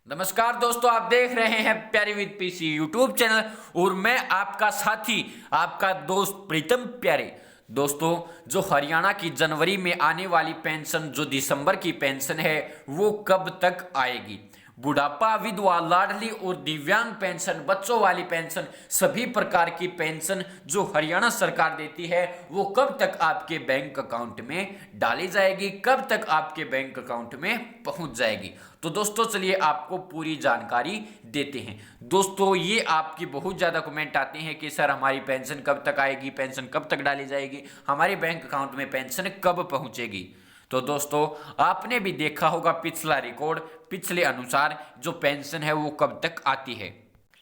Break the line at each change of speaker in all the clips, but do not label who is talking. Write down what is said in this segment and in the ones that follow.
नमस्कार दोस्तों, आप देख रहे हैं प्यारे विद पीसी यूट्यूब चैनल और मैं आपका साथी आपका दोस्त प्रीतम प्यारे। दोस्तों, जो हरियाणा की जनवरी में आने वाली पेंशन जो दिसंबर की पेंशन है वो कब तक आएगी? बुढ़ापा, विधवा, लाडली और दिव्यांग पेंशन, बच्चों वाली पेंशन, सभी प्रकार की पेंशन जो हरियाणा सरकार देती है वो कब तक आपके बैंक अकाउंट में डाली जाएगी, कब तक आपके बैंक अकाउंट में पहुंच जाएगी? तो दोस्तों चलिए आपको पूरी जानकारी देते हैं। दोस्तों, ये आपकी बहुत ज़्यादा कमेंट आते हैं कि सर हमारी पेंशन कब तक आएगी, पेंशन कब तक डाली जाएगी, हमारे बैंक अकाउंट में पेंशन कब पहुंचेगी। तो दोस्तों, आपने भी देखा होगा पिछला रिकॉर्ड, पिछले अनुसार जो पेंशन है वो कब तक आती है।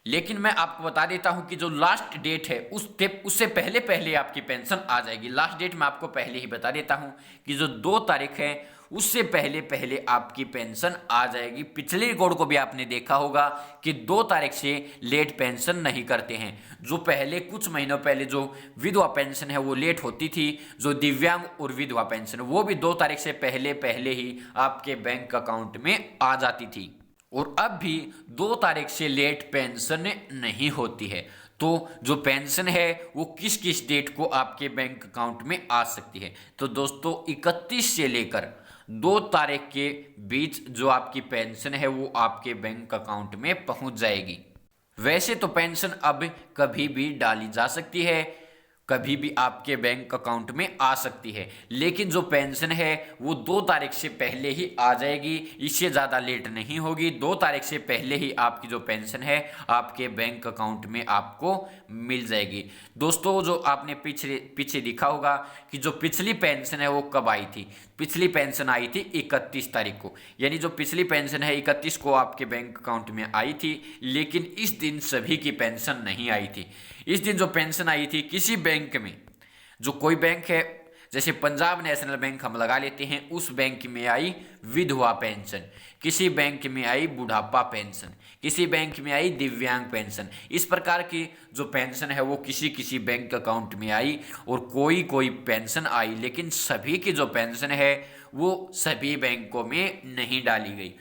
लेकिन मैं आपको बता देता हूं कि जो लास्ट डेट है उससे पहले पहले आपकी पेंशन आ जाएगी। लास्ट डेट मैं आपको पहले ही बता देता हूं कि जो 2 तारीख है उससे पहले पहले आपकी पेंशन आ जाएगी। पिछले रिकॉर्ड को भी आपने देखा होगा कि 2 तारीख से लेट पेंशन नहीं करते हैं। जो पहले कुछ महीनों पहले जो विधवा पेंशन है वो लेट होती थी, जो दिव्यांग और विधवा पेंशन वो भी 2 तारीख से पहले पहले ही आपके बैंक अकाउंट में आ जाती थी। और अब भी 2 तारीख से लेट पेंशन नहीं होती है। तो जो पेंशन है वो किस किस डेट को आपके बैंक अकाउंट में आ सकती है? तो दोस्तों, 31 से लेकर 2 तारीख के बीच जो आपकी पेंशन है वो आपके बैंक अकाउंट में पहुंच जाएगी। वैसे तो पेंशन अब कभी भी डाली जा सकती है, कभी भी आपके बैंक अकाउंट में आ सकती है, लेकिन जो पेंशन है वो 2 तारीख से पहले ही आ जाएगी, इससे ज़्यादा लेट नहीं होगी। 2 तारीख से पहले ही आपकी जो पेंशन है आपके बैंक अकाउंट में आपको मिल जाएगी। दोस्तों, जो आपने पीछे देखा होगा कि जो पिछली पेंशन है वो कब आई थी। पिछली पेंशन आई थी 31 तारीख को, यानी जो पिछली पेंशन है 31 को आपके बैंक अकाउंट में आई थी, लेकिन इस दिन सभी की पेंशन नहीं आई थी। इस दिन जो पेंशन आई थी किसी बैंक में, जो कोई बैंक है जैसे पंजाब नेशनल बैंक हम लगा लेते हैं, उस बैंक में आई विधवा पेंशन, किसी बैंक में आई बुढ़ापा पेंशन, किसी बैंक में आई दिव्यांग पेंशन। इस प्रकार की जो पेंशन है वो किसी किसी बैंक अकाउंट में आई और कोई कोई पेंशन आई, लेकिन सभी की जो पेंशन है वो सभी बैंकों में नहीं डाली गई।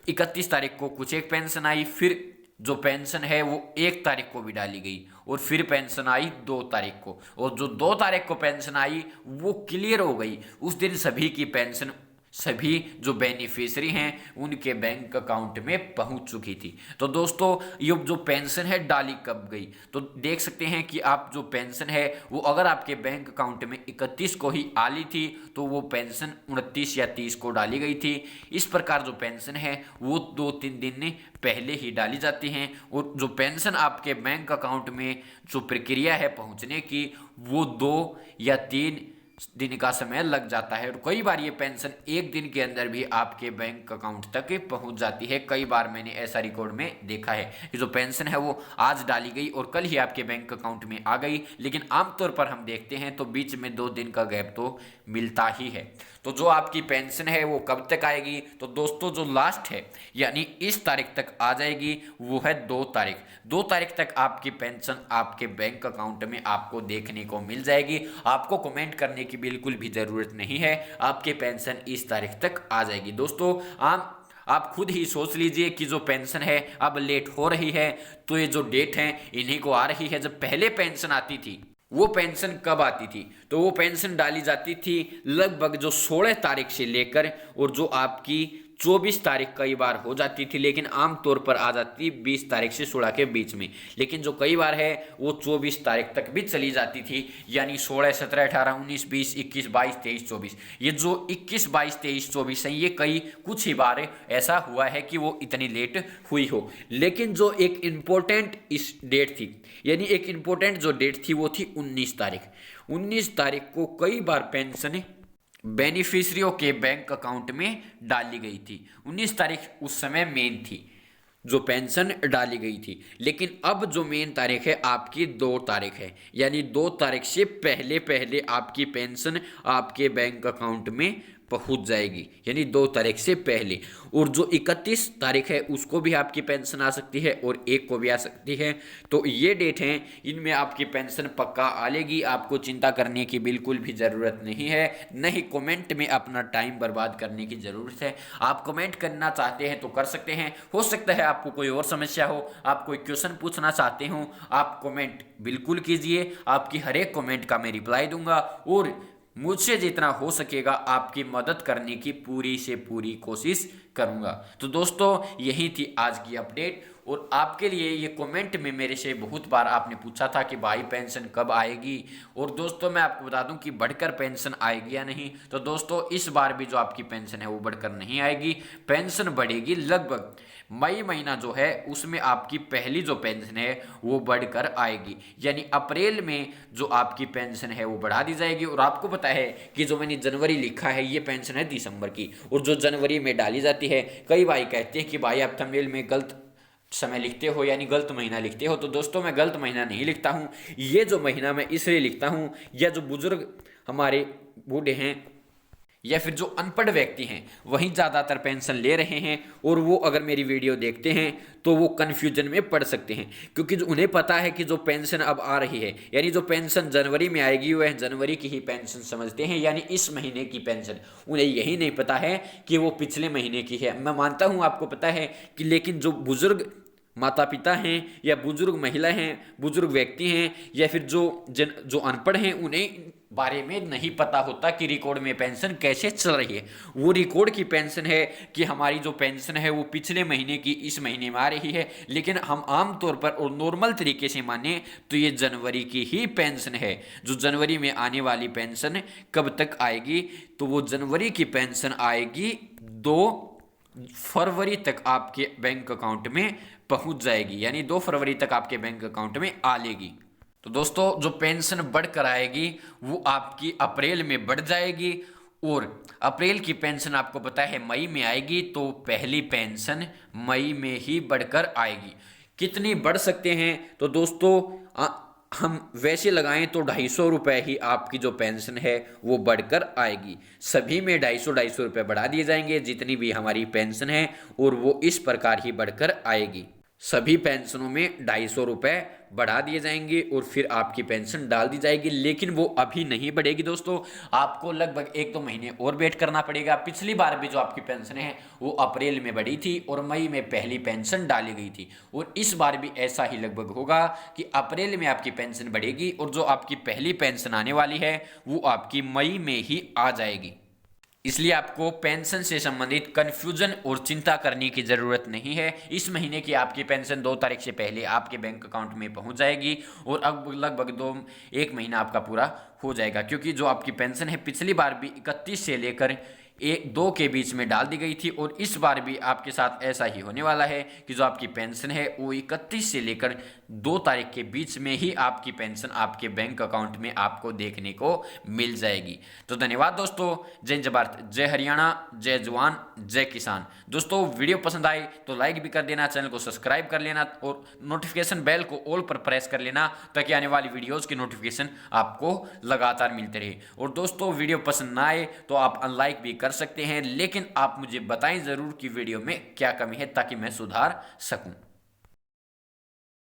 31 तारीख को कुछ एक पेंशन आई, फिर जो पेंशन है वो 1 तारीख को भी डाली गई और फिर पेंशन आई 2 तारीख को, और जो 2 तारीख को पेंशन आई वो क्लियर हो गई। उस दिन सभी की पेंशन, सभी जो बेनिफिशियरी हैं उनके बैंक अकाउंट में पहुंच चुकी थी। तो दोस्तों, ये जो पेंशन है डाली कब गई, तो देख सकते हैं कि आप जो पेंशन है वो अगर आपके बैंक अकाउंट में 31 को ही आली थी तो वो पेंशन 29 या 30 को डाली गई थी। इस प्रकार जो पेंशन है वो 2-3 दिन पहले ही डाली जाती हैं, और जो पेंशन आपके बैंक अकाउंट में जो प्रक्रिया है पहुंचने की वो 2 या 3 दिन का समय लग जाता है, और कई बार ये पेंशन 1 दिन के अंदर भी आपके बैंक अकाउंट तक पहुंच जाती है। कई बार मैंने ऐसा रिकॉर्ड में देखा है कि जो पेंशन है वो आज डाली गई और कल ही आपके बैंक अकाउंट में आ गई, लेकिन आमतौर पर हम देखते हैं तो बीच में 2 दिन का गैप तो मिलता ही है। तो जो आपकी पेंशन है वो कब तक आएगी? तो दोस्तों, जो लास्ट है यानी इस तारीख तक आ जाएगी वो है 2 तारीख। 2 तारीख तक आपकी पेंशन आपके बैंक अकाउंट में आपको देखने को मिल जाएगी। आपको कमेंट करने की बिल्कुल भी जरूरत नहीं है, आपके पेंशन इस तारीख तक आ जाएगी। दोस्तों, आप खुद ही सोच लीजिए कि जो पेंशन है अब लेट हो रही है, तो ये जो डेट है इन्हीं को आ रही है। जब पहले पेंशन आती थी वो पेंशन कब आती थी? तो वो पेंशन डाली जाती थी लगभग जो 16 तारीख से लेकर, और जो आपकी 24 तारीख कई बार हो जाती थी, लेकिन आमतौर पर आ जाती 20 तारीख से 16 के बीच में। लेकिन जो कई बार है वो 24 तारीख तक भी चली जाती थी, यानी 16, 17, 18, 19, 20, 21, 22, 23, 24। ये जो 21, 22, 23, 24 है ये कई कुछ ही बार ऐसा हुआ है कि वो इतनी लेट हुई हो। लेकिन जो एक इम्पोर्टेंट इस डेट थी, यानी एक इम्पोर्टेंट जो डेट थी वो थी 19 तारीख। 19 तारीख को कई बार पेंशन बेनिफिशियरियों के बैंक अकाउंट में डाली गई थी। 19 तारीख उस समय मेन थी जो पेंशन डाली गई थी, लेकिन अब जो मेन तारीख है आपकी 2 तारीख है, यानी 2 तारीख से पहले पहले आपकी पेंशन आपके बैंक अकाउंट में पहुंच जाएगी, यानी 2 तारीख से पहले। और जो 31 तारीख है उसको भी आपकी पेंशन आ सकती है और 1 को भी आ सकती है। तो ये डेट हैं, इनमें आपकी पेंशन पक्का आ लेगी, आपको चिंता करने की बिल्कुल भी ज़रूरत नहीं है, नहीं कमेंट में अपना टाइम बर्बाद करने की ज़रूरत है। आप कमेंट करना चाहते हैं तो कर सकते हैं, हो सकता है आपको कोई और समस्या हो, आप कोई क्वेश्चन पूछना चाहते हो, आप कमेंट बिल्कुल कीजिए, आपकी हर एक कमेंट का मैं रिप्लाई दूंगा और मुझसे जितना हो सकेगा आपकी मदद करने की पूरी से पूरी कोशिश करूंगा। तो दोस्तों यही थी आज की अपडेट। और आपके लिए ये कमेंट में मेरे से बहुत बार आपने पूछा था कि भाई पेंशन कब आएगी, और दोस्तों मैं आपको बता दूं कि बढ़कर पेंशन आएगी या नहीं। तो दोस्तों इस बार भी जो आपकी पेंशन है वो बढ़कर नहीं आएगी, पेंशन बढ़ेगी लगभग मई महीना जो है उसमें आपकी पहली जो पेंशन है वो बढ़कर आएगी, यानी अप्रैल में जो आपकी पेंशन है वो बढ़ा दी जाएगी। और आपको पता है कि जो मैंने जनवरी लिखा है ये पेंशन है दिसंबर की, और जो जनवरी में डाली जाती है, कई भाई कहते हैं कि भाई आप थंबनेल में गलत समय लिखते हो, यानी गलत महीना लिखते हो। तो दोस्तों मैं गलत महीना नहीं लिखता हूँ, ये जो महीना मैं इसलिए लिखता हूँ, या जो बुजुर्ग हमारे बूढ़े हैं या फिर जो अनपढ़ व्यक्ति हैं वही ज़्यादातर पेंशन ले रहे हैं, और वो अगर मेरी वीडियो देखते हैं तो वो कन्फ्यूजन में पड़ सकते हैं, क्योंकि जो उन्हें पता है कि जो पेंशन अब आ रही है, यानी जो पेंशन जनवरी में आएगी वह जनवरी की ही पेंशन समझते हैं, यानी इस महीने की पेंशन। उन्हें यही नहीं पता है कि वो पिछले महीने की है। मैं मानता हूँ आपको पता है कि, लेकिन जो बुजुर्ग माता पिता हैं या बुजुर्ग महिला हैं, बुजुर्ग व्यक्ति हैं, या फिर जो अनपढ़ हैं, उन्हें बारे में नहीं पता होता कि रिकॉर्ड में पेंशन कैसे चल रही है। वो रिकॉर्ड की पेंशन है कि हमारी जो पेंशन है वो पिछले महीने की इस महीने में आ रही है, लेकिन हम आम तौर पर और नॉर्मल तरीके से माने तो ये जनवरी की ही पेंशन है। जो जनवरी में आने वाली पेंशन कब तक आएगी, तो वो जनवरी की पेंशन आएगी 2 फरवरी तक आपके बैंक अकाउंट में पहुंच जाएगी, यानी 2 फरवरी तक आपके बैंक अकाउंट में आ लेगी। तो दोस्तों जो पेंशन बढ़कर आएगी वो आपकी अप्रैल में बढ़ जाएगी, और अप्रैल की पेंशन आपको पता है मई में आएगी, तो पहली पेंशन मई में ही बढ़कर आएगी। कितनी बढ़ सकते हैं, तो दोस्तों हम वैसे लगाएं तो 250 रुपये ही आपकी जो पेंशन है वो बढ़कर आएगी। सभी में 250 रुपये बढ़ा दिए जाएंगे जितनी भी हमारी पेंशन है, और वो इस प्रकार ही बढ़कर आएगी। सभी पेंशनों में 250 रुपये बढ़ा दिए जाएंगे और फिर आपकी पेंशन डाल दी जाएगी, लेकिन वो अभी नहीं बढ़ेगी दोस्तों, आपको लगभग 1-2 महीने और वेट करना पड़ेगा। पिछली बार भी जो आपकी पेंशन है वो अप्रैल में बढ़ी थी और मई में पहली पेंशन डाली गई थी, और इस बार भी ऐसा ही लगभग होगा कि अप्रैल में आपकी पेंशन बढ़ेगी और जो आपकी पहली पेंशन आने वाली है वो आपकी मई में ही आ जाएगी। इसलिए आपको पेंशन से संबंधित कंफ्यूजन और चिंता करने की ज़रूरत नहीं है। इस महीने की आपकी पेंशन 2 तारीख से पहले आपके बैंक अकाउंट में पहुंच जाएगी, और अब लगभग 1 महीना आपका पूरा हो जाएगा, क्योंकि जो आपकी पेंशन है पिछली बार भी 31 से लेकर 1-2 के बीच में डाल दी गई थी, और इस बार भी आपके साथ ऐसा ही होने वाला है कि जो आपकी पेंशन है वो 31 से लेकर 2 तारीख के बीच में ही आपकी पेंशन आपके बैंक अकाउंट में आपको देखने को मिल जाएगी। तो धन्यवाद दोस्तों, जय जय भारत, जय हरियाणा, जय जवान, जय किसान। दोस्तों वीडियो पसंद आए तो लाइक भी कर देना, चैनल को सब्सक्राइब कर लेना और नोटिफिकेशन बेल को ऑल पर प्रेस कर लेना, ताकि आने वाली वीडियोज़ की नोटिफिकेशन आपको लगातार मिलते रहे। और दोस्तों वीडियो पसंद ना आए तो आप अनलाइक भी कर सकते हैं, लेकिन आप मुझे बताएं ज़रूर कि वीडियो में क्या कमी है ताकि मैं सुधार सकूं।